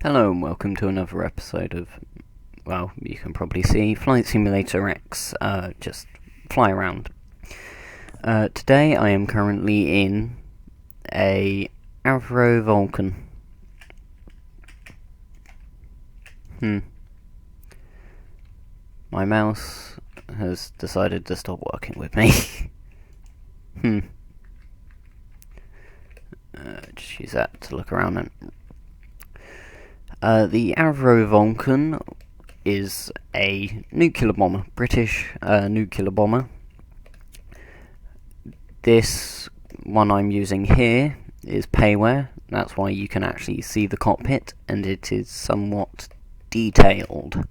Hello and welcome to another episode of, well, you can probably see Flight Simulator X, just fly around. Today I am currently in a Avro Vulcan. My mouse has decided to stop working with me. Just use that to look around and... the Avro Vulcan is a nuclear bomber, British nuclear bomber. This one I'm using here is payware, that's why you can actually see the cockpit, and it is somewhat detailed.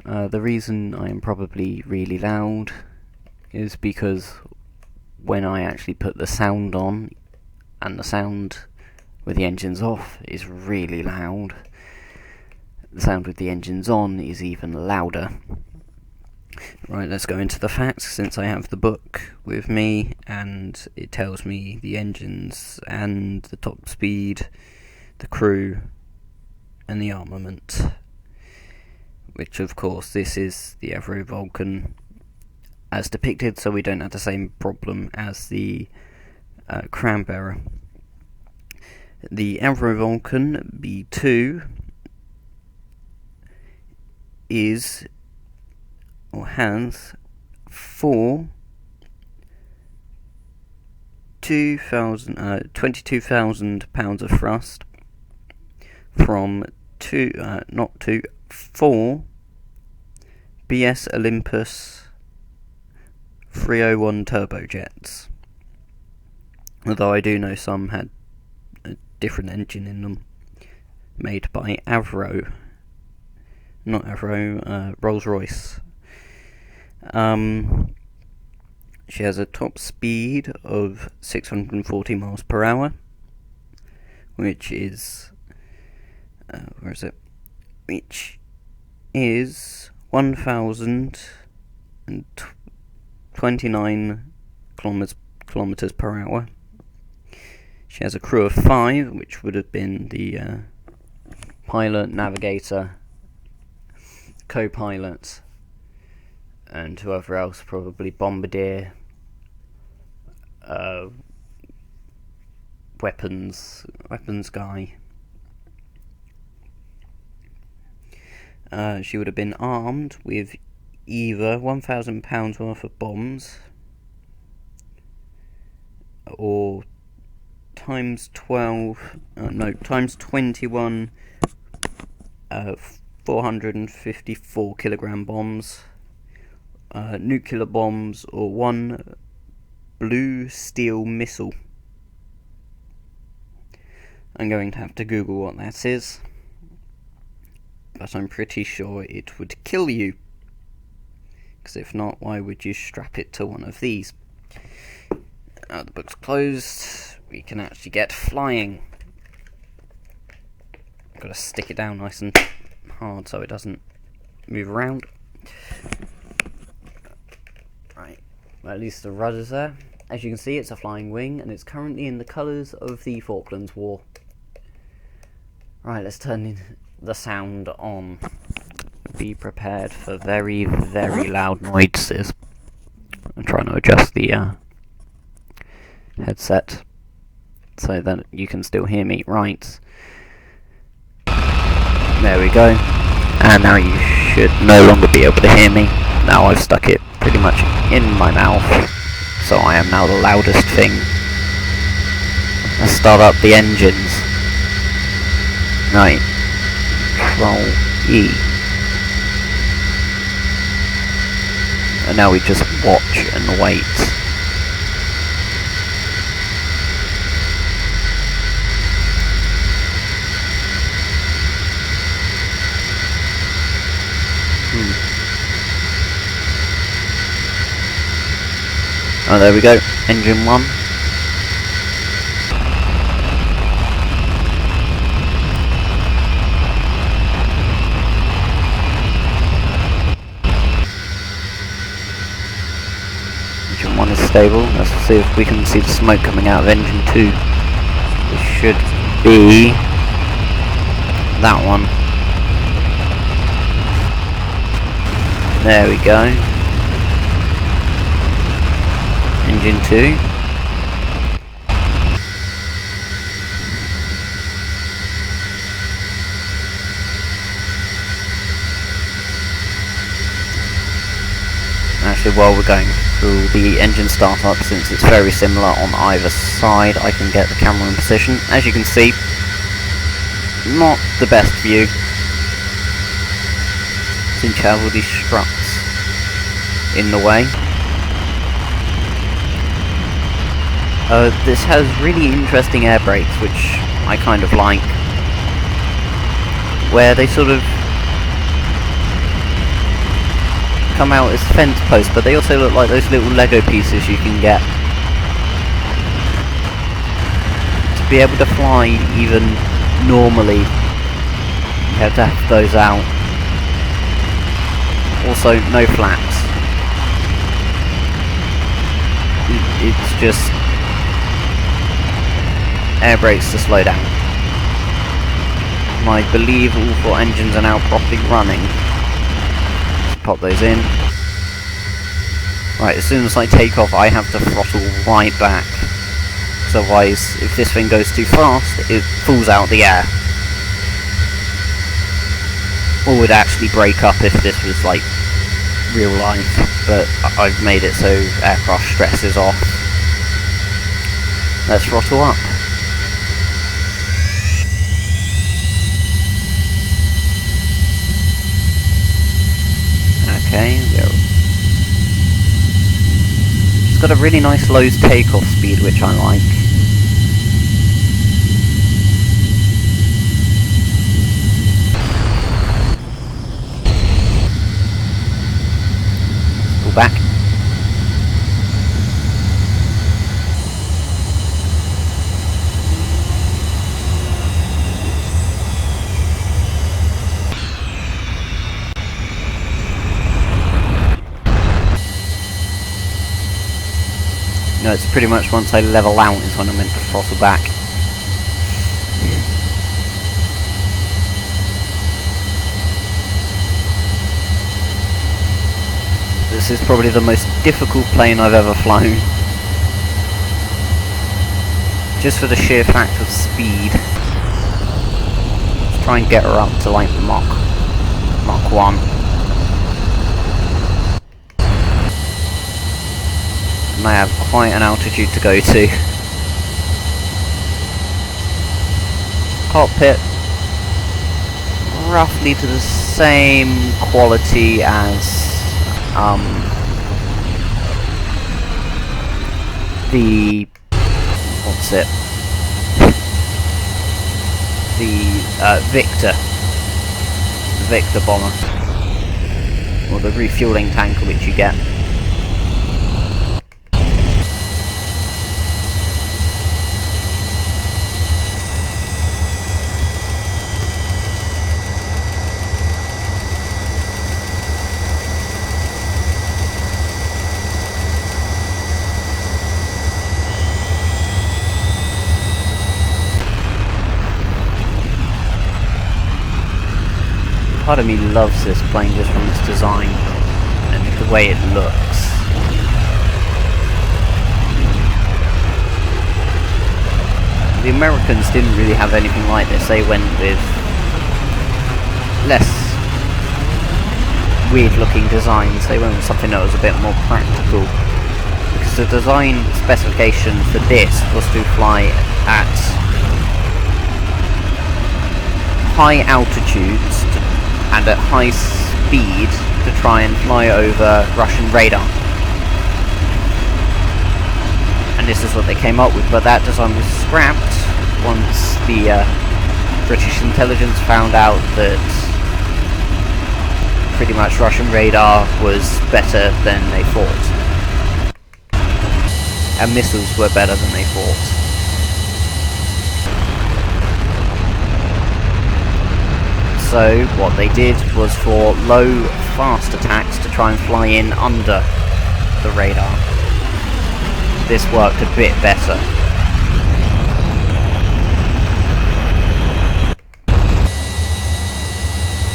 The reason I am probably really loud is because when I actually put the sound on, and the sound with the engines off is really loud, the sound with the engines on is even louder. Right, let's go into the facts, since I have the book with me and it tells me the engines and the top speed, the crew and the armament, which of course this is the Avro Vulcan as depicted, so we don't have the same problem as the Cranberry. The Avro Vulcan B2 is, or has, 22,000 pounds of thrust from 4 BS Olympus 301 turbojets. Although I do know some had a different engine in them, made by Avro. Not Avro, Rolls-Royce. She has a top speed of 640 miles per hour, which is, which is 1,029 kilometers per hour. She has a crew of 5, which would have been the pilot, navigator, co-pilot, and whoever else, probably bombardier, weapons guy. She would have been armed with either £1,000 worth of bombs, or times 21 454 kilogram bombs, nuclear bombs, or 1 blue steel missile. I'm going to have to Google what that is, but I'm pretty sure it would kill you, because if not, why would you strap it to one of these? The book's closed. We can actually get flying. Got to stick it down nice and hard so it doesn't move around. Right, well, at least the rudder's there. As you can see, it's a flying wing, and it's currently in the colours of the Falklands War. Right, let's turn the sound on. Be prepared for very, very loud noises. I'm trying to adjust the headset so that you can still hear me. Right. There we go. And now you should no longer be able to hear me. Now I've stuck it pretty much in my mouth, so I am now the loudest thing. Let's start up the engines. Right. Control E. And now we just watch and wait. Oh, there we go. Engine 1. Engine 1 is stable. Let's see if we can see the smoke coming out of engine 2. It should be that one. There we go. Engine 2. Actually, while we're going through the engine startup, since it's very similar on either side, I can get the camera in position. As you can see, not the best view, since you have all these struts in the way. This has really interesting air brakes, which I kind of like, where they sort of come out as fence posts, but they also look like those little Lego pieces you can get to be able to fly even normally. You have to have those out. Also, no flaps. It's just air brakes to slow down. And I believe all 4 engines are now properly running. Pop those in. Right, as soon as I take off, I have to throttle right back, because otherwise, if this thing goes too fast, it falls out the air. Or would actually break up if this was like real life, but I've made it so aircraft stress is off. Let's throttle up. Okay, it's got a really nice low takeoff speed, which I like. Pull back. No, it's pretty much once I level out is when I'm meant to throttle back. This is probably the most difficult plane I've ever flown. Just for the sheer fact of speed. Let's try and get her up to like Mach 1. And I have quite an altitude to go to. Cockpit, roughly to the same quality as the Victor bomber, or the refueling tanker which you get. Part of me loves this plane just from its design and the way it looks. The Americans didn't really have anything like this. They went with less weird looking designs. They went with something that was a bit more practical, because the design specification for this was to fly at high altitudes and at high speed to try and fly over Russian radar. And this is what they came up with, but that design was scrapped once the British intelligence found out that pretty much Russian radar was better than they thought. And missiles were better than they thought. So what they did was for low, fast attacks to try and fly in under the radar. This worked a bit better.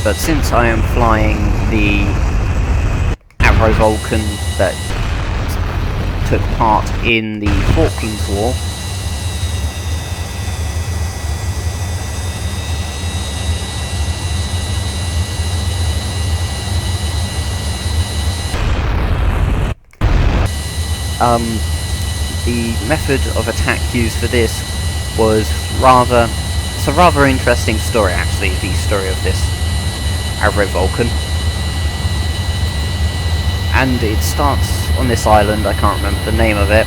But since I am flying the Avro Vulcan that took part in the Falklands War, the method of attack used for this was it's a rather interesting story actually, the story of this Avro Vulcan. And it starts on this island, I can't remember the name of it,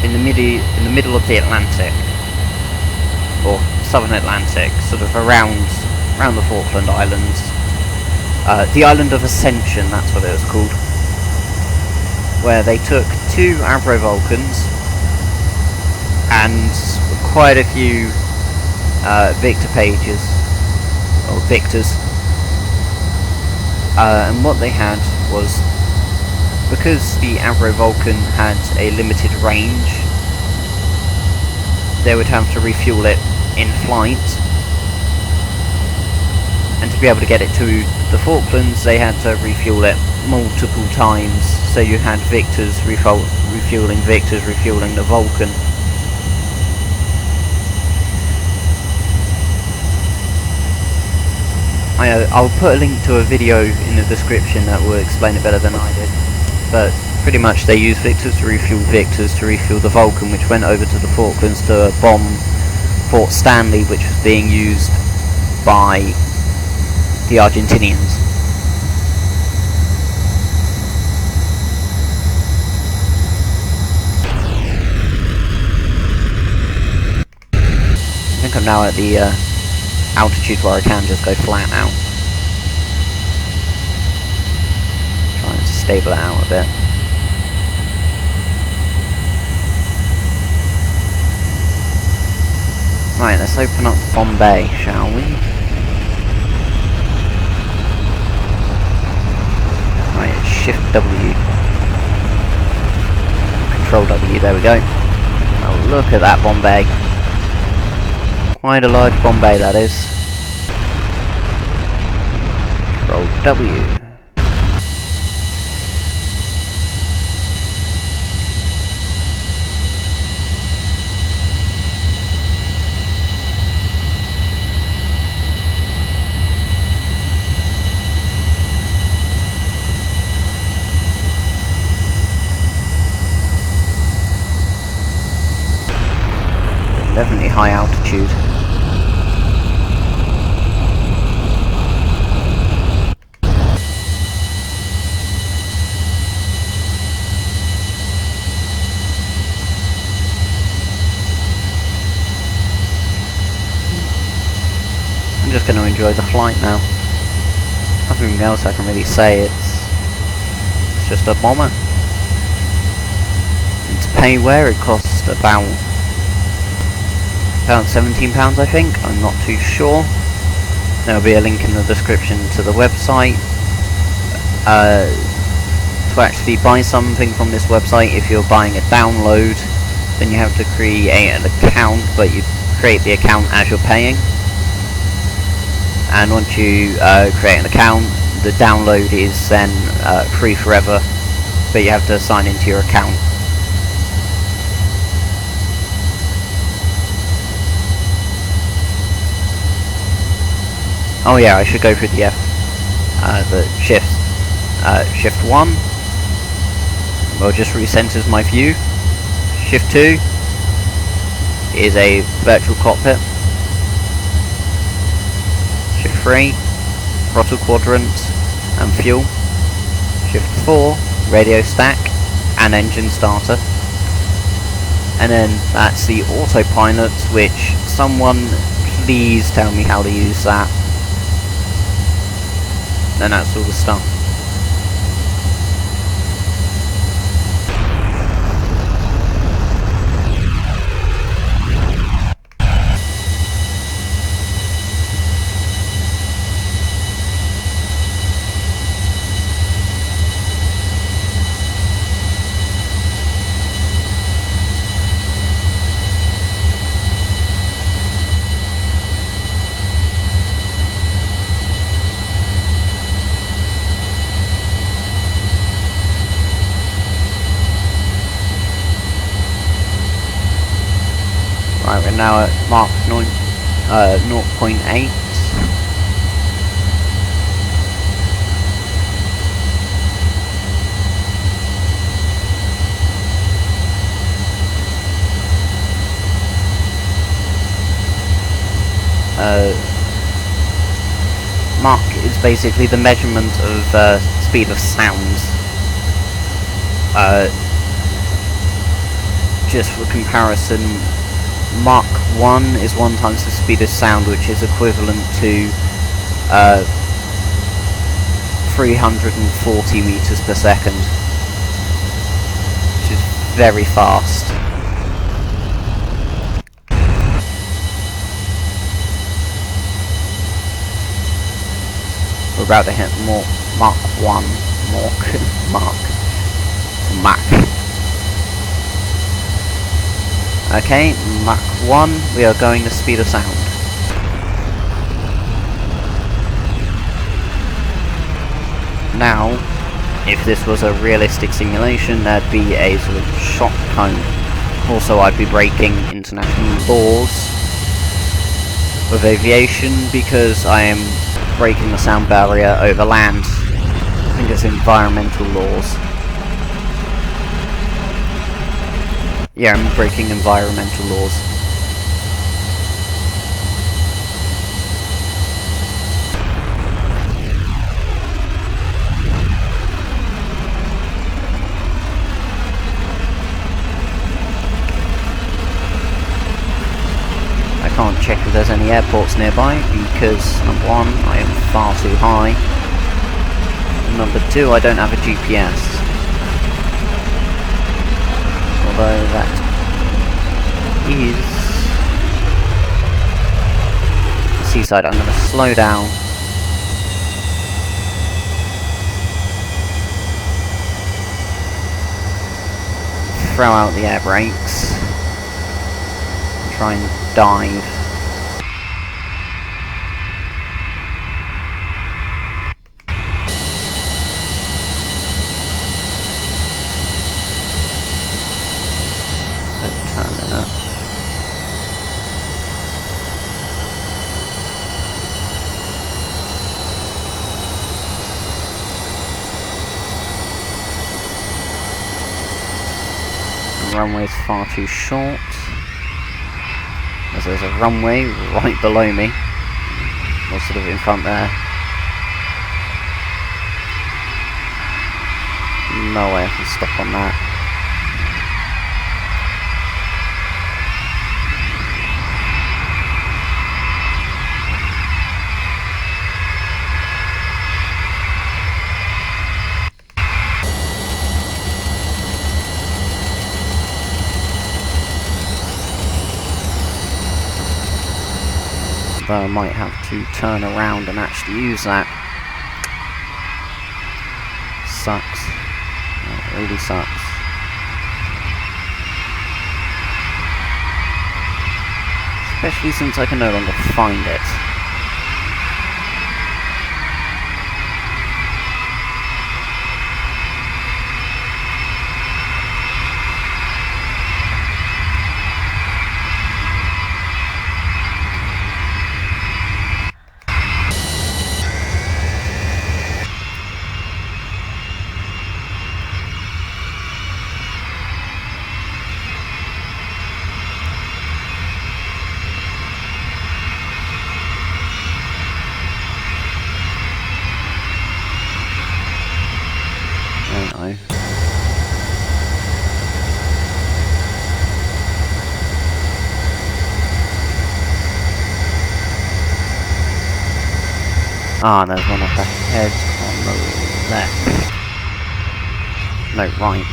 in the middle of the Atlantic, or Southern Atlantic, sort of around the Falkland Islands. The Island of Ascension, that's what it was called, where they took 2 Avro Vulcans and quite a few Victor pages, or Victors, and what they had was, because the Avro Vulcan had a limited range, they would have to refuel it in flight, and to be able to get it to the Falklands they had to refuel it multiple times, so you had Victors refueling Victors, refueling the Vulcan. I'll put a link to a video in the description that will explain it better than I did, but pretty much they used Victors to refuel Victors to refuel the Vulcan, which went over to the Falklands to bomb Fort Stanley, which was being used by the Argentinians. I think I'm now at the altitude where I can just go flat now. Trying to stable it out a bit. Right, let's open up Bombay, shall we? Right, Shift W. Control W, there we go. Oh, look at that Bombay. Quite a large Bombay, that is. Control W. Definitely high altitude. I'm just going to enjoy the flight now. Nothing else I can really say. It's just a bomber. And to pay where, it costs about £17, I think. I'm not too sure. There'll be a link in the description to the website. To actually buy something from this website, if you're buying a download, then you have to create an account, but you create the account as you're paying. And once you create an account, the download is then free forever, but you have to sign into your account. Oh yeah, I should go through the shifts. Shift 1 well, just recenters my view. Shift 2 is a virtual cockpit. Shift 3, throttle quadrant and fuel. Shift 4, radio stack and engine starter. And then that's the autopilot, which someone please tell me how to use that. And that's all the stuff. I'm now at Mach 0.8. Mach is basically the measurement of speed of sound. Just for comparison, Mach 1 is 1 times the speed of sound, which is equivalent to 340 meters per second, which is very fast. We're about to hit Mach 1. Mach. Okay, Mach 1, we are going the speed of sound. Now, if this was a realistic simulation, there'd be a sort of shock cone. Also, I'd be breaking international laws of aviation because I am breaking the sound barrier over land. I think it's environmental laws. Yeah, I'm breaking environmental laws. I can't check if there's any airports nearby because, number 1, I am far too high. And number 2, I don't have a GPS. Although that is the seaside. I'm going to slow down. Throw out the air brakes. And try and dive. The runway's far too short, as there's a runway right below me, or sort of in front there. No way I can stop on that. Though I might have to turn around and actually use that. Sucks. It really sucks. Especially since I can no longer find it. Ah, there's one up ahead on the left. No, right.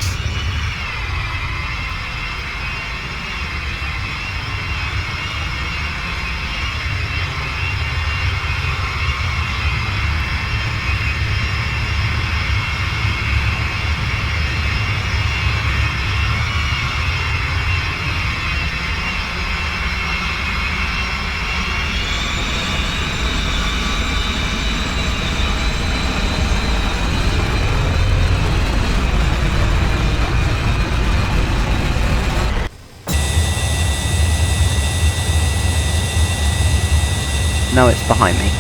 No, it's behind me.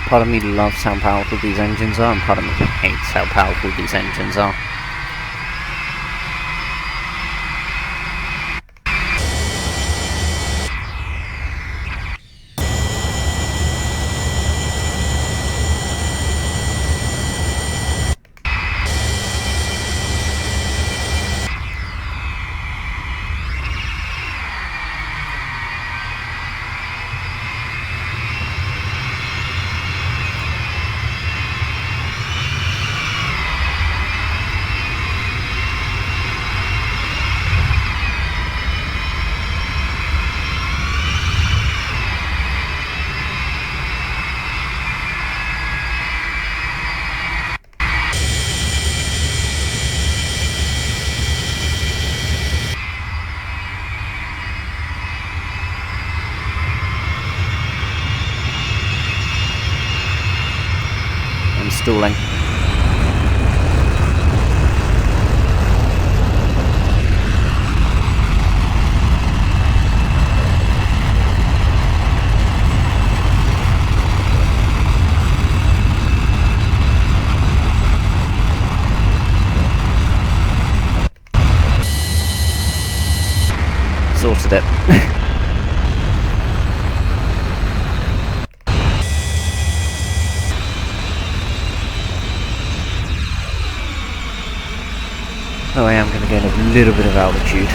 Part of me loves how powerful these engines are, and part of me hates how powerful these engines are. I'm stalling. Sorted it. Oh, I am going to gain a little bit of altitude.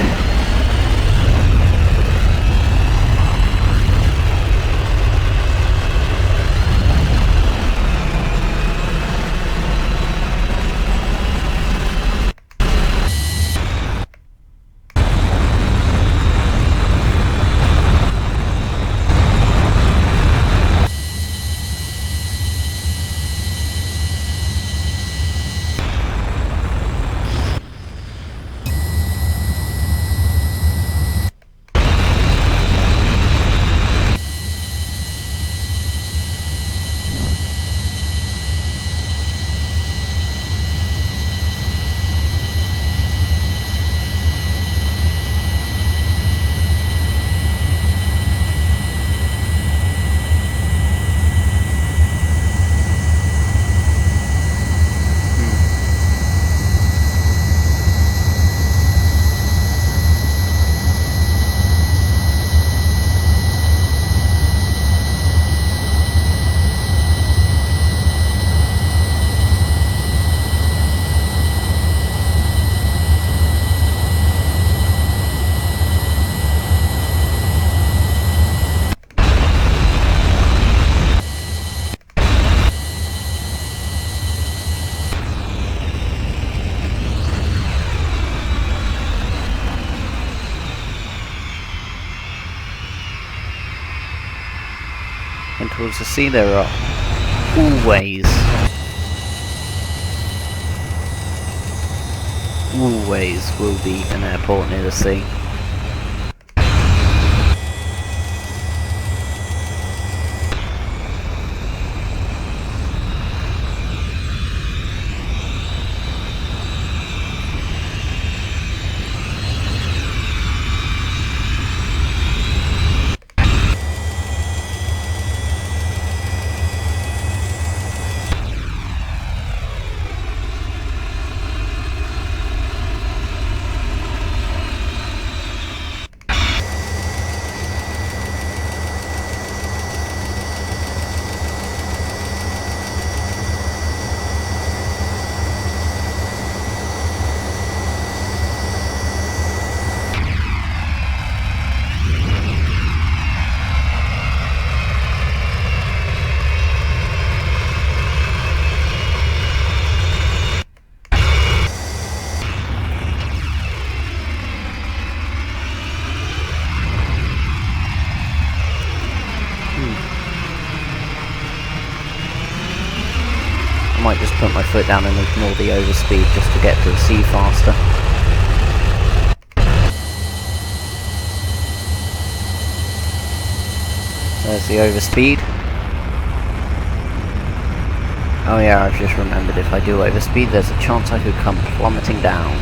And towards the sea there are always will be an airport near the sea. might just put my foot down and ignore the overspeed just to get to the sea faster. There's the overspeed. Oh yeah, I've just remembered, if I do overspeed, there's a chance I could come plummeting down.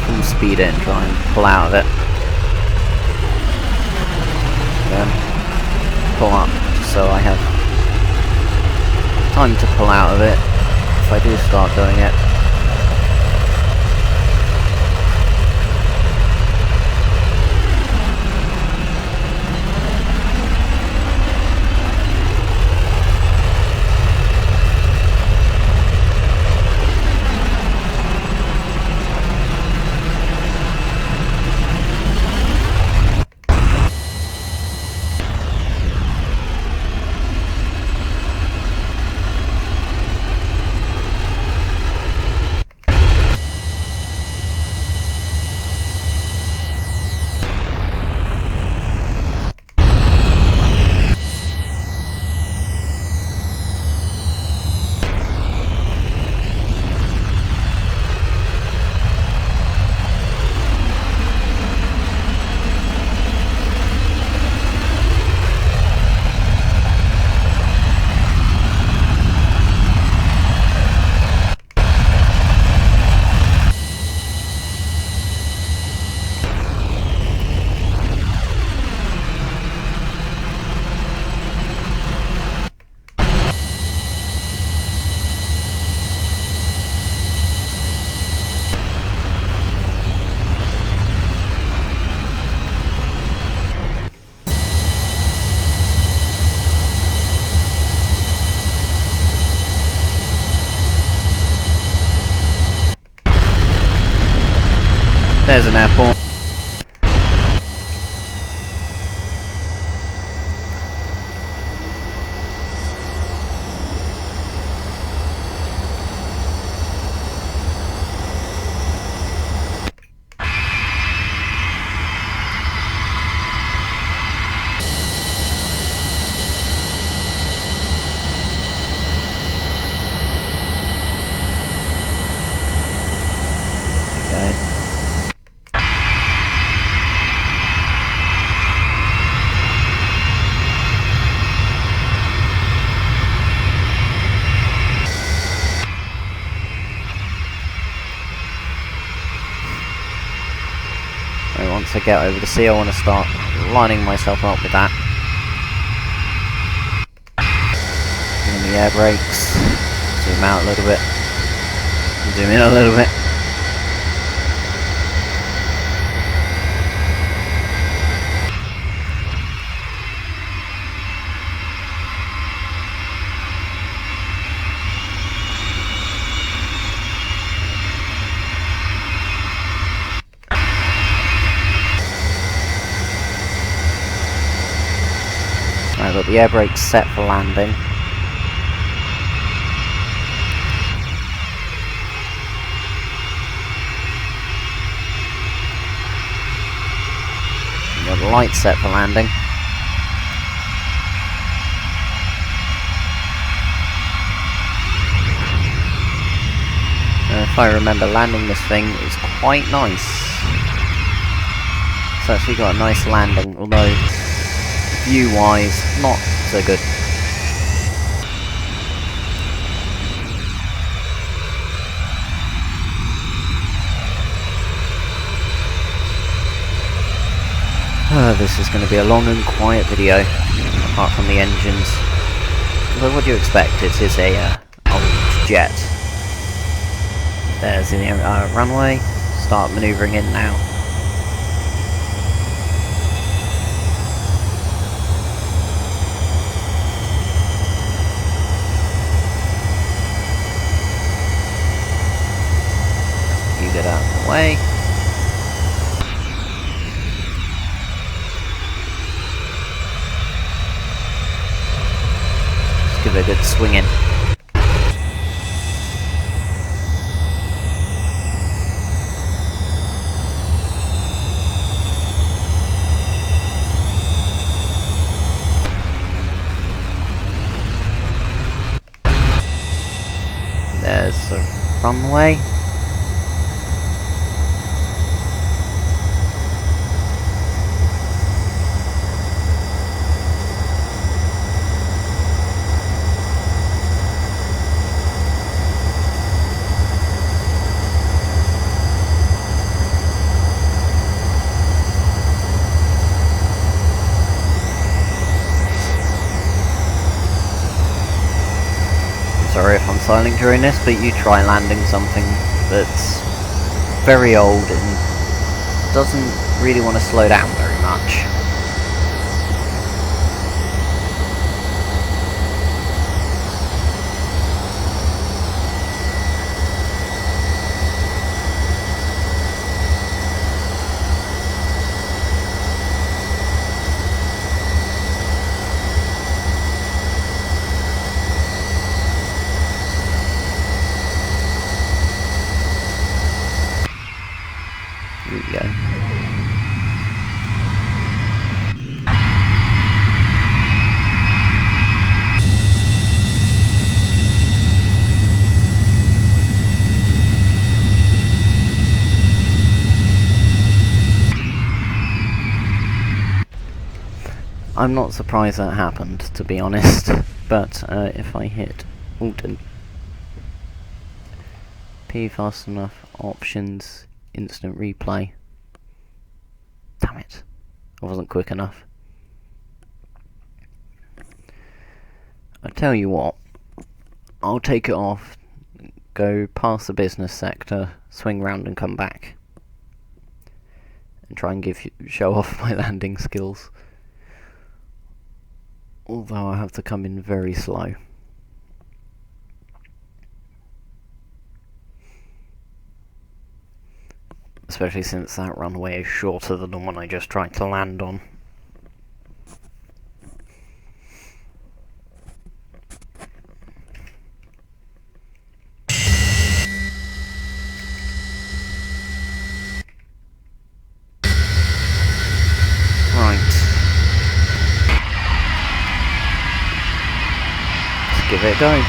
Full speed in, try and pull out of it. Then pull up, so I have time to pull out of it if I do start doing it. There's an airport. Once I get over the sea, I want to start lining myself up with that. And the air brakes. Zoom out a little bit. Zoom in a little bit. I've got the air brakes set for landing. I've got the lights set for landing. If I remember, landing this thing is quite nice. It's actually got a nice landing, although view-wise, not so good. This is going to be a long and quiet video, apart from the engines. But what do you expect? It is a old jet. There's the runway. Start manoeuvring in now. Get out of the way. Let's give it a good swing in. There's the runway. Sorry if I'm silent during this, but you try landing something that's very old and doesn't really want to slow down very much. Here we go. I'm not surprised that happened, to be honest, but if I hit Alt and P fast enough, options, instant replay. Damn it, I wasn't quick enough. I tell you what, I'll take it off, go past the business sector, swing round and come back, and try and show off my landing skills. Although I have to come in very slow. Especially since that runway is shorter than the one I just tried to land on. Give it a go.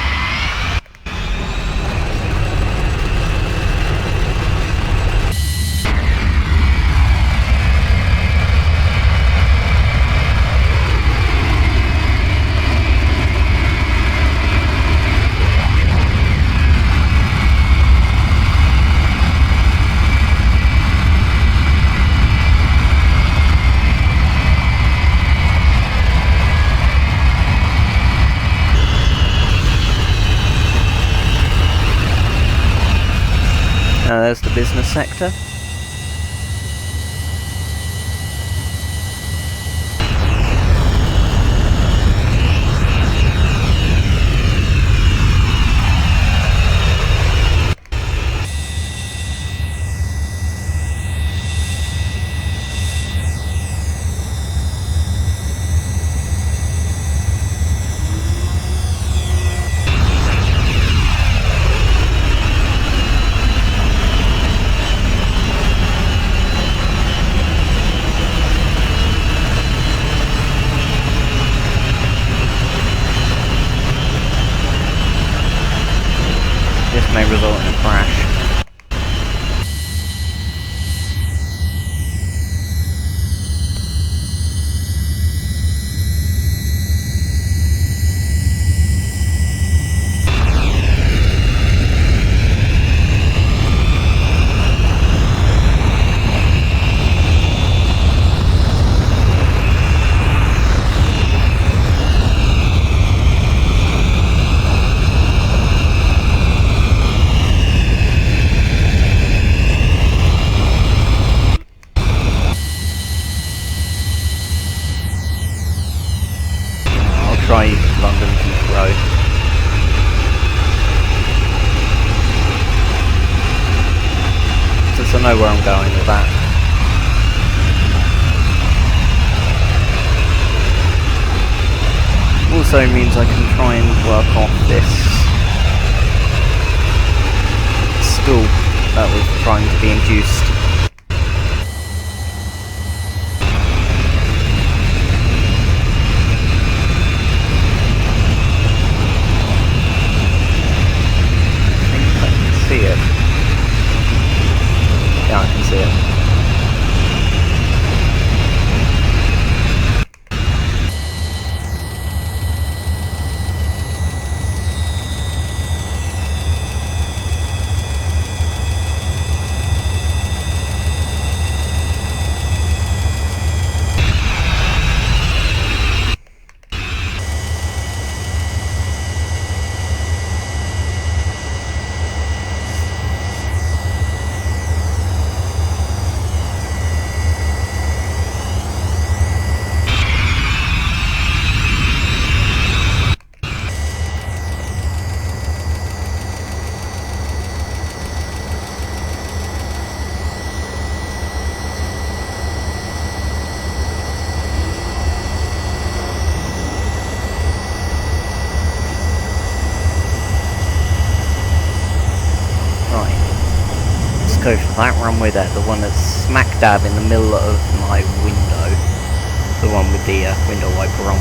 There's the business sector. This may result in a crash. Try London Heathrow. Since I know where I'm going with that. Also means I can try and work off this stall that was trying to be induced. go for that runway there, the one that's smack dab in the middle of my window. The one with the window wiper on.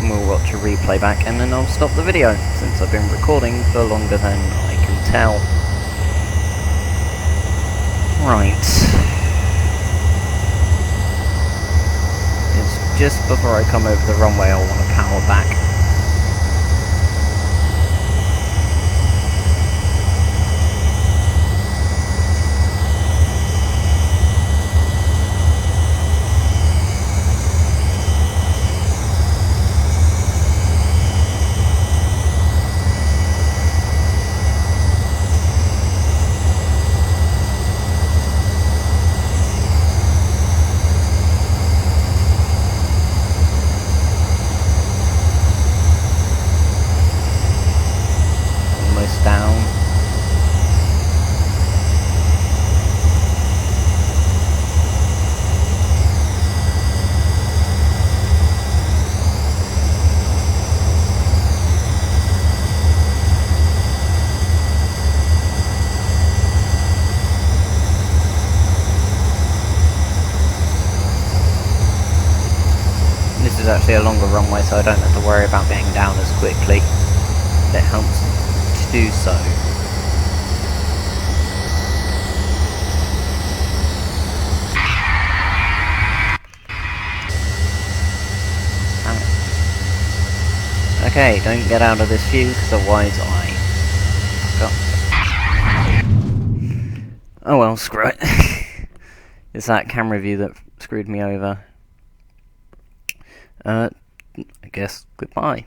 We'll watch a replay back and then I'll stop the video, since I've been recording for longer than I can tell. Right. It's just before I come over the runway I want to power back. Down. This is actually a longer runway, so I don't have to worry about getting down as quickly. It helps to do so. Okay, don't get out of this view, because otherwise I fuck up. Oh well, screw it. It's that camera view that screwed me over. I guess goodbye.